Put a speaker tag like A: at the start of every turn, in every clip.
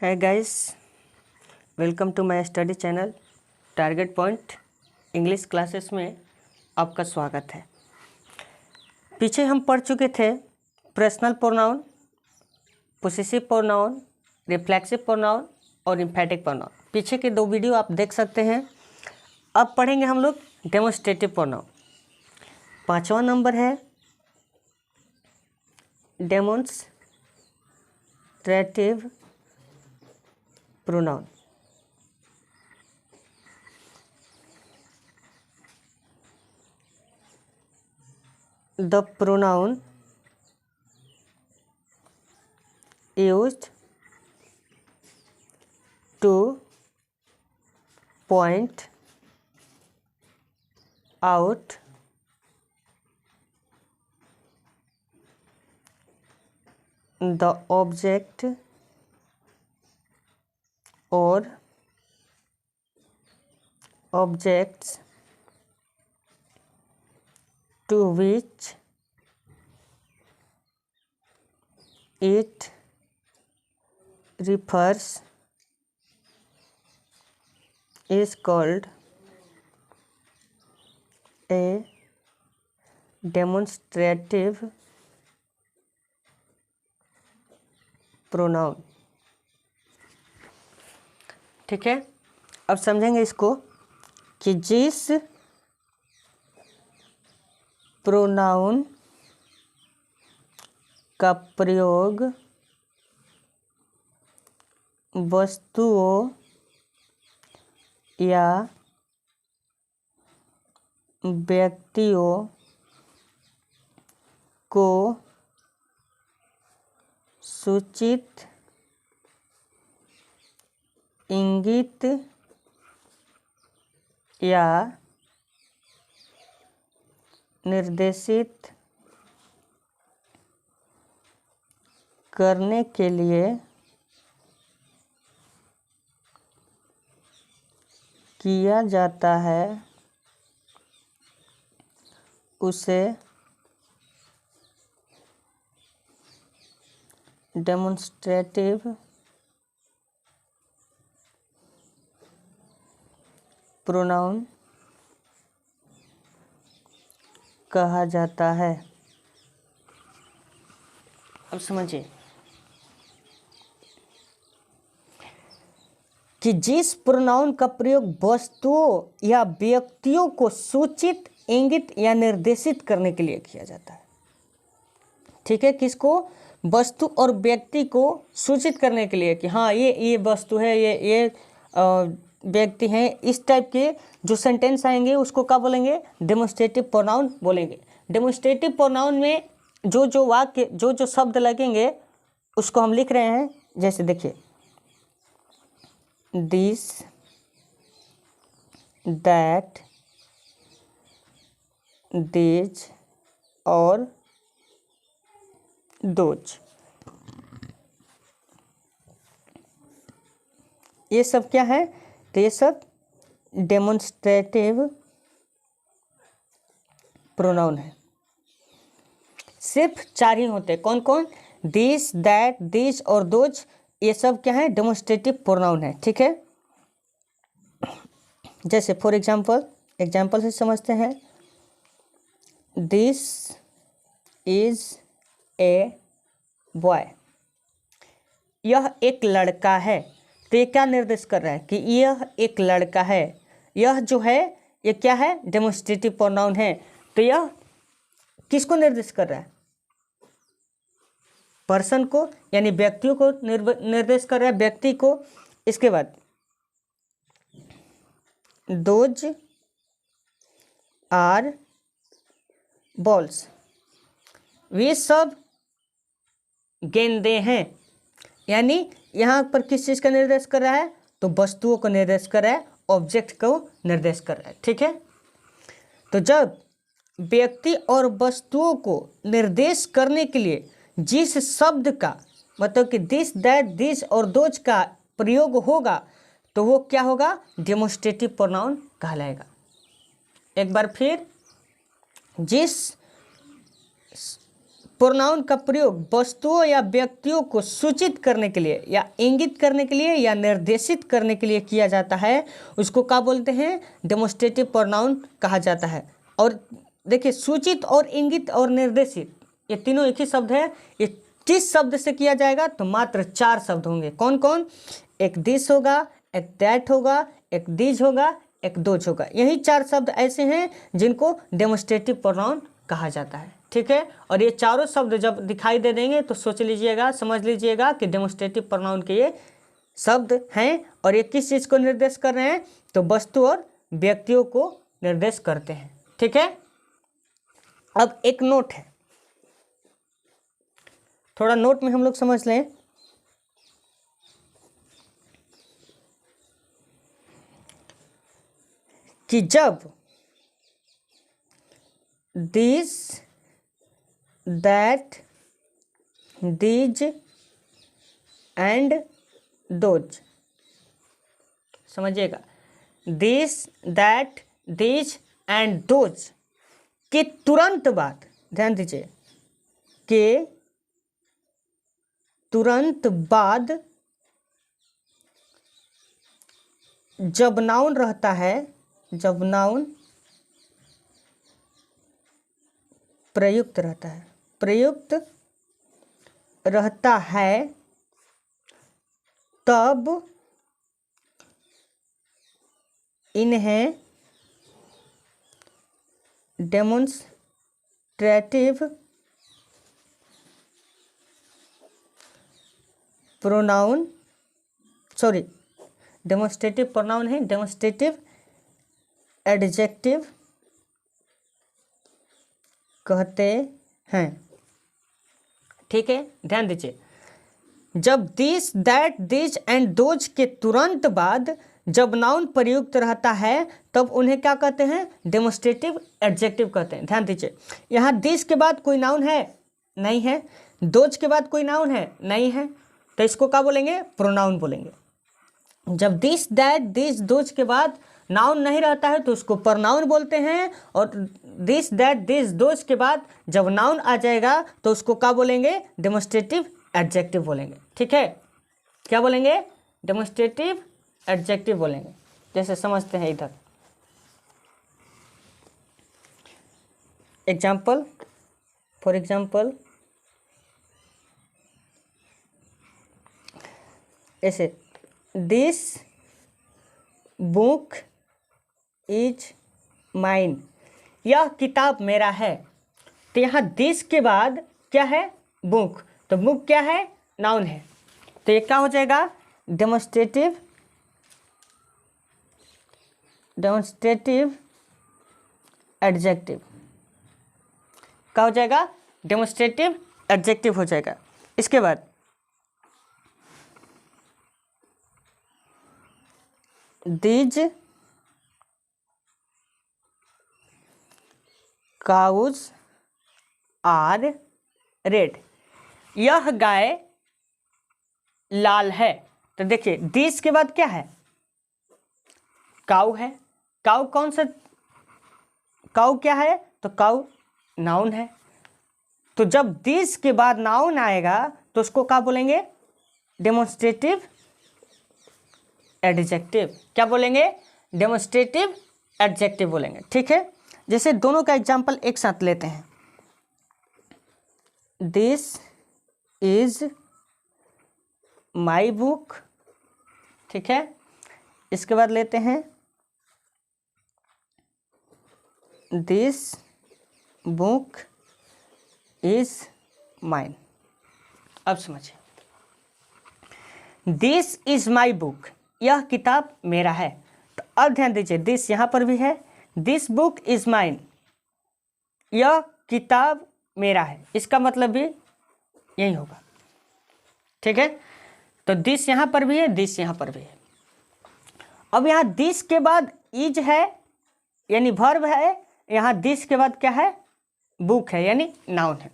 A: है guys, welcome to my study channel target point English classes में आपका स्वागत है। पीछे हम पढ़ चुके थे personal pronoun, possessive pronoun, reflexive pronoun और एम्फैटिक प्रोनाउन। पीछे के 2 वीडियो आप देख सकते हैं। अब पढ़ेंगे हम लोग डेमोन्स्ट्रेटिव प्रोनाउन। 5वां नंबर है demonstrative pronoun। The pronoun used to point out the object or objects to which it refers is called a demonstrative pronoun। ठीक है, अब समझेंगे इसको कि जिस प्रोनाउन का प्रयोग वस्तुओं या व्यक्तियों को सूचित, इंगित या निर्देशित करने के लिए किया जाता है, उसे डेमोन्स्ट्रेटिव प्रोनाउन कहा जाता है। अब समझिए कि जिस प्रोनाउन का प्रयोग वस्तुओं या व्यक्तियों को सूचित, इंगित या निर्देशित करने के लिए किया जाता है। ठीक है, किसको? वस्तु और व्यक्ति को सूचित करने के लिए कि हाँ ये वस्तु है, ये व्यक्ति हैं। इस टाइप के जो सेंटेंस आएंगे उसको क्या बोलेंगे? डेमोन्स्ट्रेटिव प्रोनाउन बोलेंगे। डेमोन्स्ट्रेटिव प्रोनाउन में जो वाक्य, जो शब्द लगेंगे उसको हम लिख रहे हैं। जैसे देखिए, दिस, दैट, दिस और दोज, ये सब क्या है? तो ये सब डेमोन्स्ट्रेटिव प्रोनाउन है। सिर्फ 4 ही होते हैं। कौन कौन? दिस, दैट, दिस और दोज, ये सब क्या है? डेमोन्स्ट्रेटिव प्रोनाउन है। ठीक है, जैसे फॉर एग्जाम्पल से समझते हैं। दिस इज ए बॉय, यह एक लड़का है। तो ये क्या निर्देश कर रहा है कि यह एक लड़का है। यह जो है ये क्या है? डेमोन्स्ट्रेटिव प्रोनाउन है। तो यह किसको निर्देश कर रहा है? पर्सन को, यानी व्यक्तियों को निर्देश कर रहा है, व्यक्ति को। इसके बाद दोज आर बॉल्स, वे सब गेंदे हैं। यानी यहाँ पर किस चीज़ का निर्देश कर रहा है? तो वस्तुओं को निर्देश कर रहा है, ऑब्जेक्ट को निर्देश कर रहा है। ठीक है, तो जब व्यक्ति और वस्तुओं को निर्देश करने के लिए जिस शब्द का, मतलब कि दिस, दैट, दिस और दोज का प्रयोग होगा तो वो क्या होगा? डेमोन्स्ट्रेटिव प्रोनाउन कहलाएगा। एक बार फिर, जिस प्रोनाउन का प्रयोग वस्तुओं या व्यक्तियों को सूचित करने के लिए या इंगित करने के लिए या निर्देशित करने के लिए किया जाता है, उसको क्या बोलते हैं? डेमोस्ट्रेटिव प्रोनाउन कहा जाता है। और देखिए, सूचित और इंगित और निर्देशित ये तीनों एक ही शब्द है। ये किस शब्द से किया जाएगा? तो मात्र 4 शब्द होंगे। कौन कौन? एक दिस होगा, एक दैट होगा, एक दीज होगा, एक दोज होगा। यही 4 शब्द ऐसे हैं जिनको डेमोस्ट्रेटिव प्रोनाउन कहा जाता है। ठीक है, और ये चारों शब्द जब दिखाई दे देंगे तो सोच लीजिएगा, समझ लीजिएगा कि डेमोस्ट्रेटिव प्रोनाउन के ये शब्द हैं। और ये किस चीज़ को निर्देश कर रहे हैं? तो वस्तु और व्यक्तियों को निर्देश करते हैं। ठीक है, अब एक नोट है, थोड़ा नोट में हम लोग समझ लें कि जब this, that, these and those, समझिएगा, this, that, these and those के तुरंत बाद, ध्यान दीजिए, के तुरंत बाद जब नाउन रहता है, जब नाउन प्रयुक्त रहता है, प्रयुक्त रहता है, तब इन्हें demonstrative pronoun, sorry demonstrative pronoun है, डेमोन्स्ट्रेटिव एडजेक्टिव कहते हैं। ठीक है, ध्यान दीजिए, जब this, that, this and those के तुरंत बाद जब नाउन प्रयुक्त रहता है तब उन्हें क्या कहते हैं? डेमोन्स्ट्रेटिव एडजेक्टिव कहते हैं। ध्यान दीजिए, यहाँ दिस के बाद कोई नाउन है? नहीं है। दोज के बाद कोई नाउन है? नहीं है। तो इसको क्या बोलेंगे? प्रोनाउन बोलेंगे। जब दिस, दैट, दिस, दोज के बाद नाउन नहीं रहता है तो उसको प्रोनाउन बोलते हैं। और दिस, दैट, दिस, दोज के बाद जब नाउन आ जाएगा तो उसको क्या बोलेंगे? डेमोन्स्ट्रेटिव एडजेक्टिव बोलेंगे। ठीक है, क्या बोलेंगे? डेमोन्स्ट्रेटिव एडजेक्टिव बोलेंगे। जैसे समझते हैं इधर एग्जाम्पल, फॉर एग्जाम्पल ऐसे, दिस बुक इज माइन, यह किताब मेरा है। तो यहाँ दिस के बाद क्या है? बुक। तो बुक क्या है? नाउन है। तो ये क्या हो जाएगा? Demonstrative adjective. क्या हो जाएगा? डेमोन्स्ट्रेटिव एडजेक्टिव हो जाएगा। इसके बाद दीज काउज आर रेड, यह गाय लाल है। तो देखिए, दिस के बाद क्या है? काऊ है। काऊ कौन सा? काऊ क्या है? तो काऊ नाउन है। तो जब दिस के बाद नाउन आएगा तो उसको क्या बोलेंगे? Demonstrative adjective. क्या बोलेंगे? डेमोन्स्ट्रेटिव एडजेक्टिव बोलेंगे। ठीक है, जैसे दोनों का एग्जाम्पल एक साथ लेते हैं। This is my book. ठीक है, इसके बाद लेते हैं दिस बुक इज माइन। अब समझिए, दिस इज माई बुक, यह किताब मेरा है। तो अब ध्यान दीजिए, दिस यहाँ पर भी है, दिस बुक इज माइन, यह किताब मेरा है। इसका मतलब भी यही होगा। ठीक है, तो दिस यहाँ पर भी है, दिस यहाँ पर भी है। अब यहाँ दिस के बाद इज है यानी वर्ब है, यहाँ दिस के बाद क्या है? बुक है यानी नाउन है।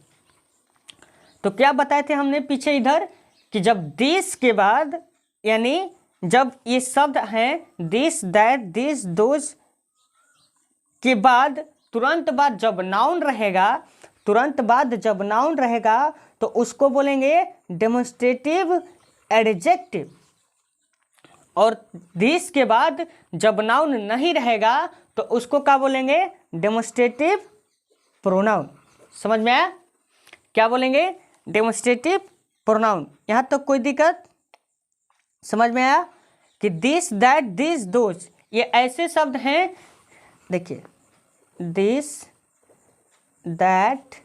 A: तो क्या बताए थे हमने पीछे इधर कि जब दिस के बाद यानी जब ये शब्द हैं दिस, दैट, दिस, दोज के बाद तुरंत बाद जब नाउन रहेगा तुरंत बाद जब नाउन रहेगा तो उसको बोलेंगे डेमोन्स्ट्रेटिव एडजेक्टिव, और दिस के बाद जब नाउन नहीं रहेगा तो उसको क्या बोलेंगे? Demonstrative pronoun. समझ में आया? क्या बोलेंगे? Demonstrative pronoun. यहाँ तक कोई दिक्कत? समझ में आया कि दिस, दैट, दिस, दोज ये ऐसे शब्द हैं, देखिए this, that,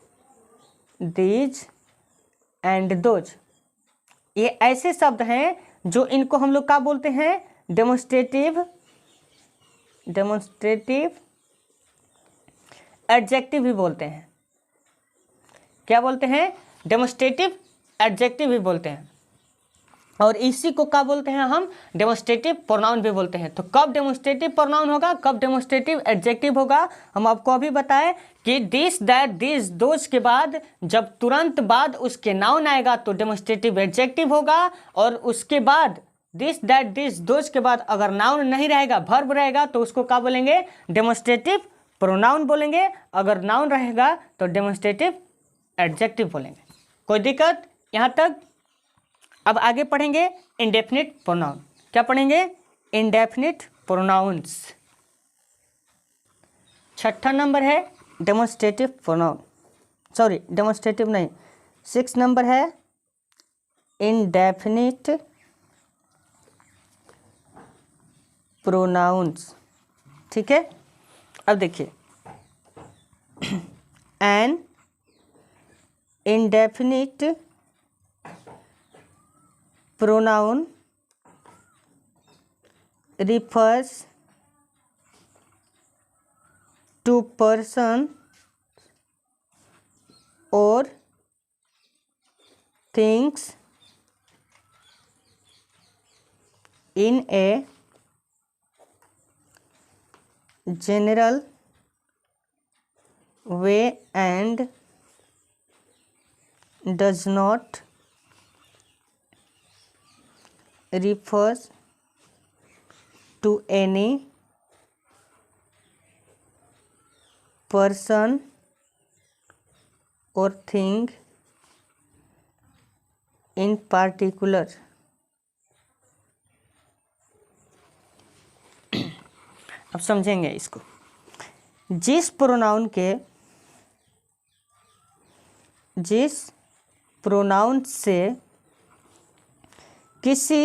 A: these and those ये ऐसे शब्द हैं जो इनको हम लोग क्या बोलते हैं? डेमोन्स्ट्रेटिव एडजेक्टिव भी बोलते हैं। क्या बोलते हैं? डेमोन्स्ट्रेटिव एडजेक्टिव भी बोलते हैं, और इसी को क्या बोलते हैं हम? डेमोन्स्ट्रेटिव प्रोनाउन भी बोलते हैं। तो कब डेमोन्स्ट्रेटिव प्रोनाउन होगा, कब डेमोन्स्ट्रेटिव एडजेक्टिव होगा? हम आपको अभी बताएं कि दिस, दैट, दिस, दोज के बाद जब तुरंत बाद उसके नाउन आएगा तो डेमोन्स्ट्रेटिव एडजेक्टिव होगा, और उसके बाद दिस, दैट, दिस, दोज के बाद अगर नाउन नहीं रहेगा, वर्ब रहेगा, तो उसको क्या बोलेंगे? डेमोन्स्ट्रेटिव प्रोनाउन बोलेंगे। अगर नाउन रहेगा तो डेमोन्स्ट्रेटिव एडजेक्टिव बोलेंगे। कोई दिक्कत यहाँ तक? अब आगे पढ़ेंगे इंडेफिनिट प्रोनाउन। क्या पढ़ेंगे? Indefinite pronouns. छठा नंबर है डेमोन्स्ट्रेटिव प्रोनाउन, सॉरी डेमोन्स्ट्रेटिव नहीं, 6 नंबर है इंडेफिनिट प्रोनाउंस। ठीक है, अब देखिए an indefinite pronoun refers to person or things in a general way and does not refers to any person or thing in particular। अब समझेंगे इसको। जिस प्रोनाउन से किसी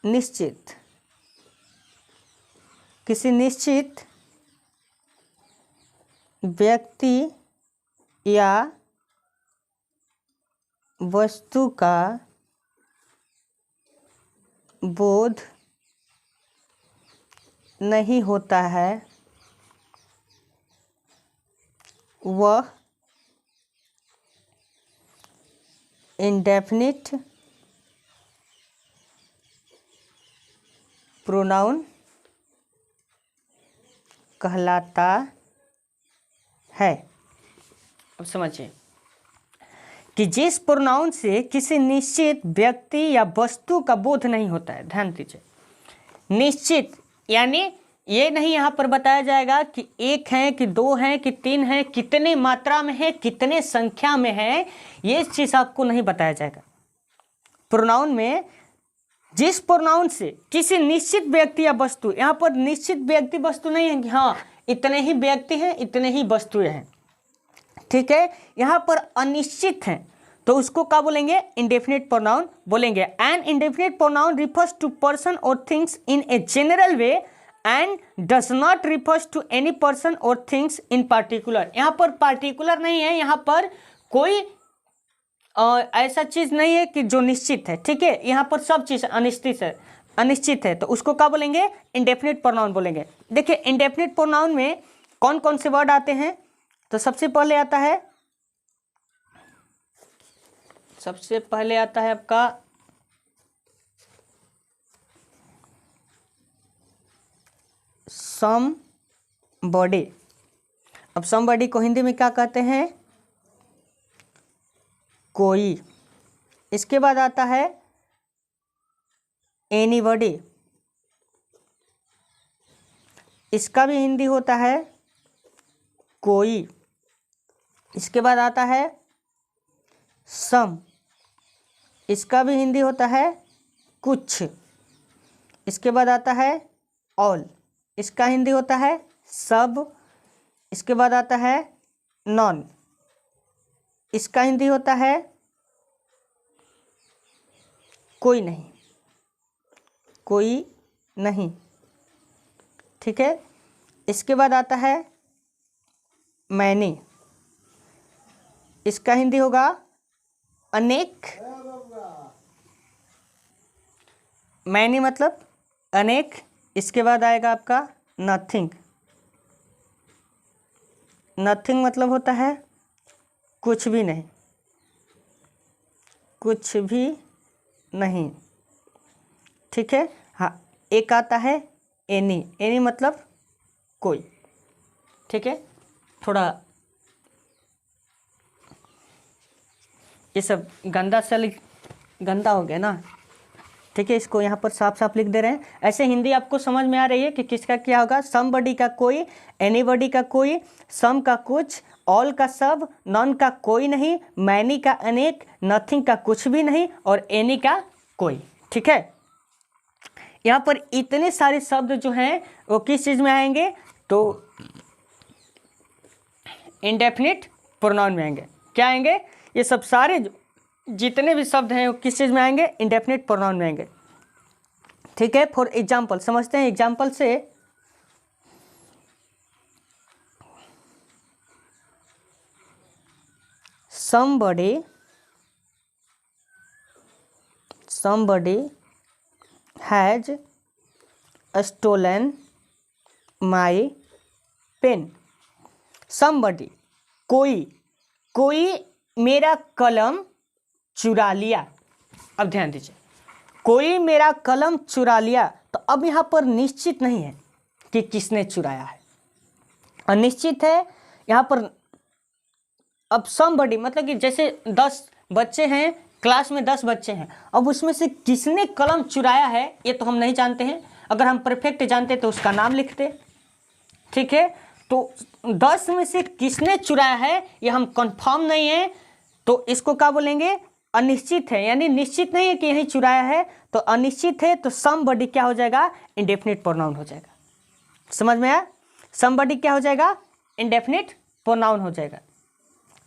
A: निश्चित व्यक्ति या वस्तु का बोध नहीं होता है, वह इंडेफिनिट प्रोनाउन कहलाता है। अब समझिए कि जिस प्रोनाउन से किसी निश्चित व्यक्ति या वस्तु का बोध नहीं होता है, ध्यान दीजिए, निश्चित यानी ये नहीं यहाँ पर बताया जाएगा कि एक है कि दो है कि तीन है, कितने मात्रा में है, कितने संख्या में है, ये चीज आपको नहीं बताया जाएगा। प्रोनाउन में जिस प्रोनाउन से किसी निश्चित व्यक्ति या वस्तु, यहाँ पर निश्चित व्यक्ति वस्तु नहीं है कि हाँ इतने ही व्यक्ति हैं, इतने ही वस्तुएं हैं, ठीक है, यहाँ पर अनिश्चित हैं, तो उसको क्या बोलेंगे? इंडेफिनिट प्रोनाउन बोलेंगे। An indefinite pronoun refers to person और things in a general way and does not refers to any person और थिंग्स इन पार्टिकुलर। यहाँ पर पार्टिकुलर नहीं है, यहाँ पर कोई ऐसा चीज नहीं है कि जो निश्चित है, ठीक है, यहाँ पर सब चीज अनिश्चित है, तो उसको क्या बोलेंगे? इंडेफिनिट प्रोनाउन बोलेंगे। देखिए इंडेफिनिट प्रोनाउन में कौन कौन से वर्ड आते हैं, तो सबसे पहले आता है आपका समबॉडी। अब समबॉडी को हिंदी में क्या कहते हैं? कोई। इसके बाद आता है एनीबॉडी, इसका भी हिंदी होता है कोई। इसके बाद आता है सम, इसका भी हिंदी होता है कुछ। इसके बाद आता है ऑल, इसका हिंदी होता है सब। इसके बाद आता है नॉन, इसका हिंदी होता है कोई नहीं, कोई नहीं। ठीक है। इसके बाद आता है मैनी, इसका हिंदी होगा अनेक। मैनी मतलब अनेक। इसके बाद आएगा आपका नथिंग, नथिंग मतलब होता है कुछ भी नहीं, कुछ भी नहीं। ठीक है। हाँ, एक आता है एनी, एनी मतलब कोई। ठीक है। थोड़ा ये सब गंदा हो गया ना। ठीक है, इसको यहाँ पर साफ साफ लिख दे रहे हैं। ऐसे हिंदी आपको समझ में आ रही है कि किसका क्या होगा। समबडी का कोई, एनीबडी का कोई, सम का कुछ, ऑल का सब, नॉन का कोई नहीं, मैनी का अनेक, नथिंग का कुछ भी नहीं और एनी का कोई। ठीक है। यहाँ पर इतने सारे शब्द जो हैं वो किस चीज़ में आएंगे, तो इंडेफिनिट प्रोनाउन में आएंगे। क्या आएंगे, ये सब सारे जितने भी शब्द हैं वो किस चीज़ में आएंगे, इंडेफिनिट प्रोनाउन में आएंगे। ठीक है। फॉर एग्जाम्पल समझते हैं, एग्जाम्पल से somebody has stolen my pen। somebody कोई मेरा कलम चुरा लिया। अब ध्यान दीजिए, कोई मेरा कलम चुरा लिया। तो अब यहाँ पर निश्चित नहीं है कि किसने चुराया है, अनिश्चित है यहाँ पर। अब समबडी मतलब कि जैसे 10 बच्चे हैं, क्लास में 10 बच्चे हैं, अब उसमें से किसने कलम चुराया है ये तो हम नहीं जानते हैं। अगर हम परफेक्ट जानते तो उसका नाम लिखते। ठीक है। तो 10 में से किसने चुराया है ये हम कंफर्म नहीं है, तो इसको क्या बोलेंगे, अनिश्चित है। यानी निश्चित नहीं है कि यही चुराया है, तो अनिश्चित है। तो समबडी क्या हो जाएगा, इंडेफिनिट प्रोनाउन हो जाएगा। समझ में आया, समबडी क्या हो जाएगा, इंडेफिनिट प्रोनाउन हो जाएगा।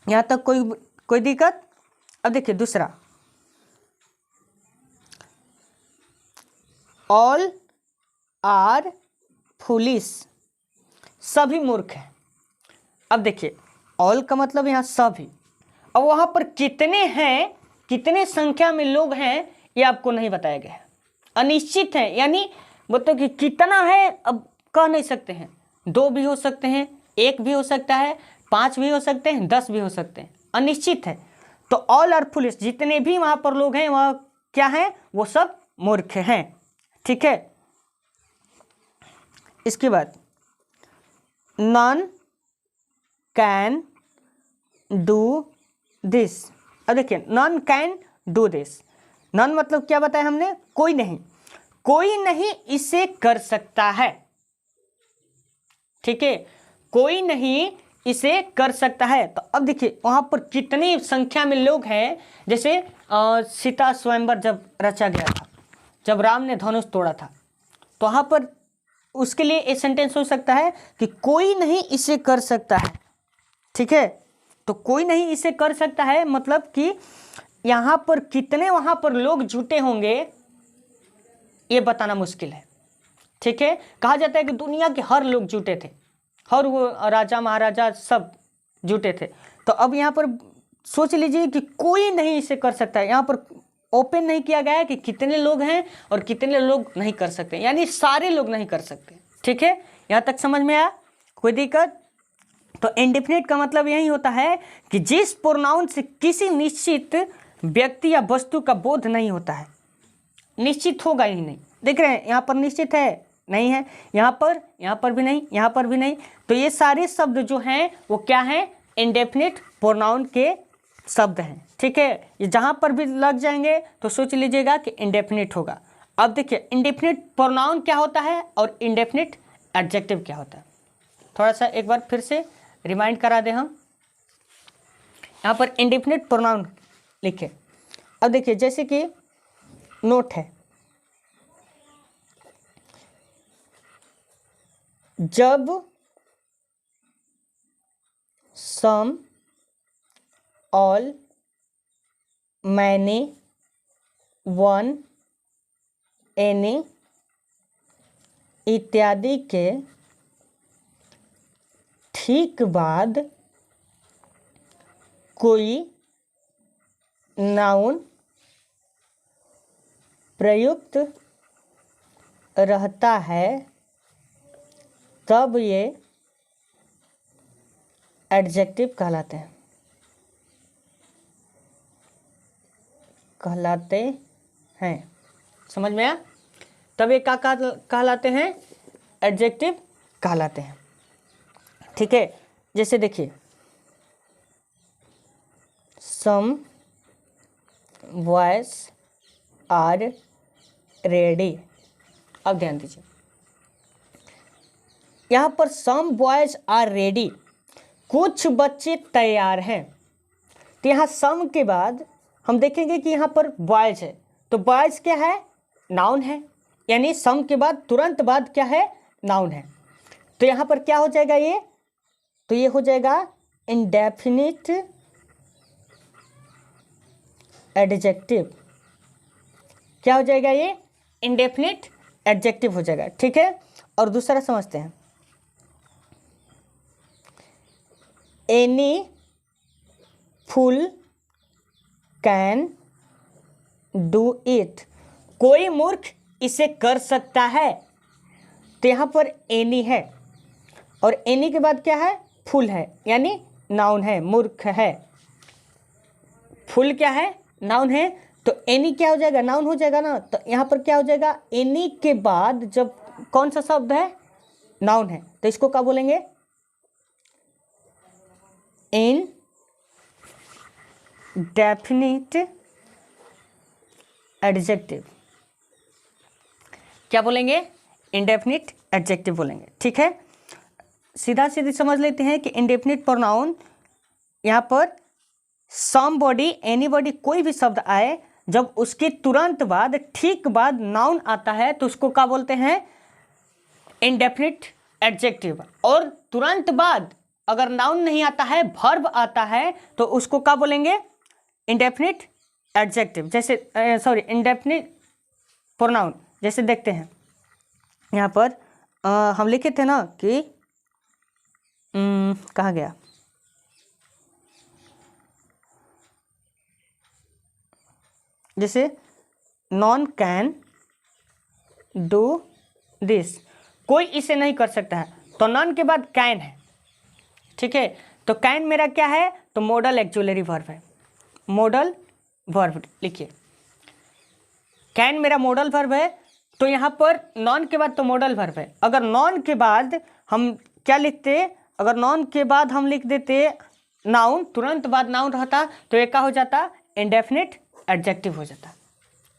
A: यहाँ तक कोई दिक्कत। अब देखिए दूसरा, ऑल आर फुलिश, सभी मूर्ख हैं। अब देखिए ऑल का मतलब यहाँ सभी, अब वहाँ पर कितने हैं, कितने संख्या में लोग हैं ये आपको नहीं बताया गया है, अनिश्चित है। यानी मतलब कि कितना है अब कह नहीं सकते हैं, 2 भी हो सकते हैं, 1 भी हो सकता है, 5 भी हो सकते हैं, 10 भी हो सकते हैं, अनिश्चित है। तो ऑल आर फुलिश, जितने भी वहाँ पर लोग हैं वह क्या हैं, वो सब मूर्ख हैं। ठीक है। इसके बाद नॉन कैन डू दिस। अब देखिए non can do this, non मतलब क्या बताया हमने, कोई नहीं इसे कर सकता है। ठीक है, कोई नहीं इसे कर सकता है। तो अब देखिए वहां पर कितनी संख्या में लोग हैं। जैसे सीता स्वयंवर जब रचा गया था, जब राम ने धनुष तोड़ा था, तो वहां पर उसके लिए एक सेंटेंस हो सकता है कि कोई नहीं इसे कर सकता है। ठीक है। तो कोई नहीं इसे कर सकता है मतलब कि यहाँ पर कितने वहाँ पर लोग जुटे होंगे ये बताना मुश्किल है। ठीक है। कहा जाता है कि दुनिया के हर लोग जुटे थे, हर वो राजा महाराजा सब जुटे थे। तो अब यहाँ पर सोच लीजिए कि कोई नहीं इसे कर सकता है। यहाँ पर ओपन नहीं किया गया है कि कितने लोग हैं और कितने लोग नहीं कर सकते, यानी सारे लोग नहीं कर सकते। ठीक है, यहाँ तक समझ में आया, कोई दिक्कत। तो इंडेफिनिट का मतलब यही होता है कि जिस प्रोनाउन से किसी निश्चित व्यक्ति या वस्तु का बोध नहीं होता है, निश्चित होगा ही नहीं। देख रहे हैं यहाँ पर निश्चित है, नहीं है, यहाँ पर भी नहीं, यहाँ पर भी नहीं। तो ये सारे शब्द जो हैं वो क्या हैं, इंडेफिनिट प्रोनाउन के शब्द हैं। ठीक है, ये जहाँ पर भी लग जाएंगे तो सोच लीजिएगा कि इंडेफिनिट होगा। अब देखिए इंडेफिनिट प्रोनाउन क्या होता है और इंडेफिनिट एडजेक्टिव क्या होता है, थोड़ा सा एक बार फिर से रिमाइंड करा दें हम। यहाँ पर इंडेफिनिट प्रोनाउन लिखे। अब देखिए जैसे कि नोट है, जब सम, ऑल, मैनी, वन, एनी इत्यादि के ठीक बाद कोई नाउन प्रयुक्त रहता है तब ये एडजेक्टिव कहलाते हैं। समझ में आया? तब ये क्या कहलाते हैं? एडजेक्टिव कहलाते हैं। ठीक है, जैसे देखिए सम बॉयज आर रेडी। अब ध्यान दीजिए, यहाँ पर सम बॉयज आर रेडी, कुछ बच्चे तैयार हैं। तो यहाँ सम के बाद हम देखेंगे कि यहाँ पर बॉयज है, तो बॉयज क्या है? नाउन है, यानी सम के बाद तुरंत बाद क्या है? नाउन है। तो यहाँ पर क्या हो जाएगा ये? तो ये हो जाएगा इंडेफिनिट एडजेक्टिव। क्या हो जाएगा ये? इंडेफिनिट एडजेक्टिव हो जाएगा। ठीक है, और दूसरा समझते हैं। Any full can do it, कोई मूर्ख इसे कर सकता है। तो यहाँ पर एनी है और एनी के बाद क्या है? फुल है, यानी नाउन है, मूर्ख है। फुल क्या है? नाउन है। तो एनी क्या हो जाएगा? नाउन हो जाएगा ना। तो यहाँ पर क्या हो जाएगा? एनी के बाद जब कौन सा शब्द है? नाउन है, तो इसको क्या बोलेंगे? इन डेफिनिट एडजेक्टिव। क्या बोलेंगे? इंडेफिनिट एडजेक्टिव बोलेंगे। ठीक है, सीधा सीधी समझ लेते हैं कि इंडेफिनिट प्रोनाउन यहाँ पर समबॉडी, एनीबॉडी, कोई भी शब्द आए, जब उसके तुरंत बाद, ठीक बाद नाउन आता है तो उसको क्या बोलते हैं? Indefinite adjective. और तुरंत बाद अगर नाउन नहीं आता है, वर्ब आता है, तो उसको क्या बोलेंगे? Indefinite adjective. जैसे इंडेफिनिट प्रोनाउन। जैसे देखते हैं यहाँ पर हम लिखे थे ना कि कहाँ गया? जैसे नॉन कैन डू दिस, कोई इसे नहीं कर सकता है, तो नॉन के बाद कैन है। ठीक है, तो कैन मेरा क्या है? तो मॉडल एक्जुलरी वर्ब है। मॉडल वर्ब लिखिए, कैन मेरा मॉडल वर्ब है। तो यहाँ पर नॉन के बाद तो मॉडल वर्ब है। अगर नॉन के बाद हम क्या लिखते? अगर नॉन के बाद हम लिख देते नाउन, तुरंत बाद नाउन रहता, तो ये क्या हो जाता? इंडेफिनिट एडजेक्टिव हो जाता।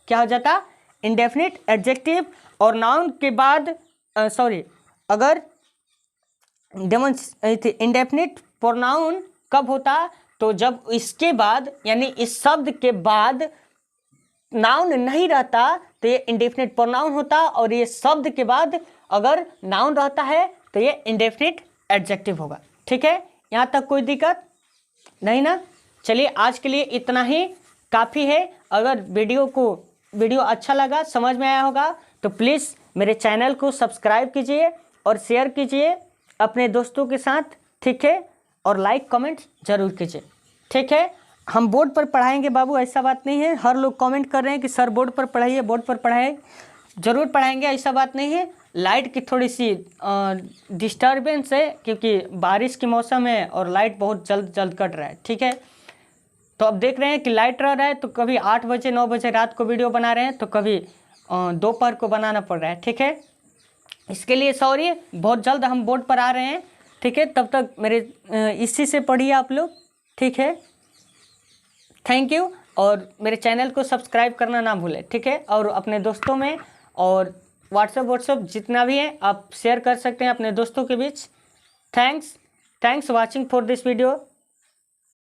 A: क्या हो जाता? Indefinite adjective. और नाउन के बाद अगर इंडेफिनिट प्रोनाउन कब होता? तो जब इसके बाद, यानी इस शब्द के बाद नाउन नहीं रहता, तो ये इंडेफिनिट प्रोनाउन होता। और ये शब्द के बाद अगर नाउन रहता है तो ये इंडेफिनिट एडजेक्टिव होगा। ठीक है, यहाँ तक कोई दिक्कत नहीं ना? चलिए, आज के लिए इतना ही काफ़ी है। अगर वीडियो अच्छा लगा, समझ में आया होगा, तो प्लीज़ मेरे चैनल को सब्सक्राइब कीजिए और शेयर कीजिए अपने दोस्तों के साथ। ठीक है, और लाइक कमेंट जरूर कीजिए। ठीक है, हम बोर्ड पर पढ़ाएंगे बाबू, ऐसा बात नहीं है। हर लोग कमेंट कर रहे हैं कि सर बोर्ड पर पढ़ाइए, बोर्ड पर पढ़ाए, ज़रूर पढ़ाएंगे, ऐसा बात नहीं है। लाइट की थोड़ी सी डिस्टर्बेंस है, क्योंकि बारिश के मौसम है और लाइट बहुत जल्द कट रहा है। ठीक है, तो अब देख रहे हैं कि लाइट रह रहा है, तो कभी 8 बजे 9 बजे रात को वीडियो बना रहे हैं, तो कभी दोपहर को बनाना पड़ रहा है। ठीक है, इसके लिए सॉरी। बहुत जल्द हम बोर्ड पर आ रहे हैं। ठीक है, तब तक मेरे इसी से पढ़िए आप लोग। ठीक है, थैंक यू। और मेरे चैनल को सब्सक्राइब करना ना भूलें। ठीक है, और अपने दोस्तों में और व्हाट्सएप जितना भी है आप शेयर कर सकते हैं अपने दोस्तों के बीच। Thanks. Thanks watching for this video.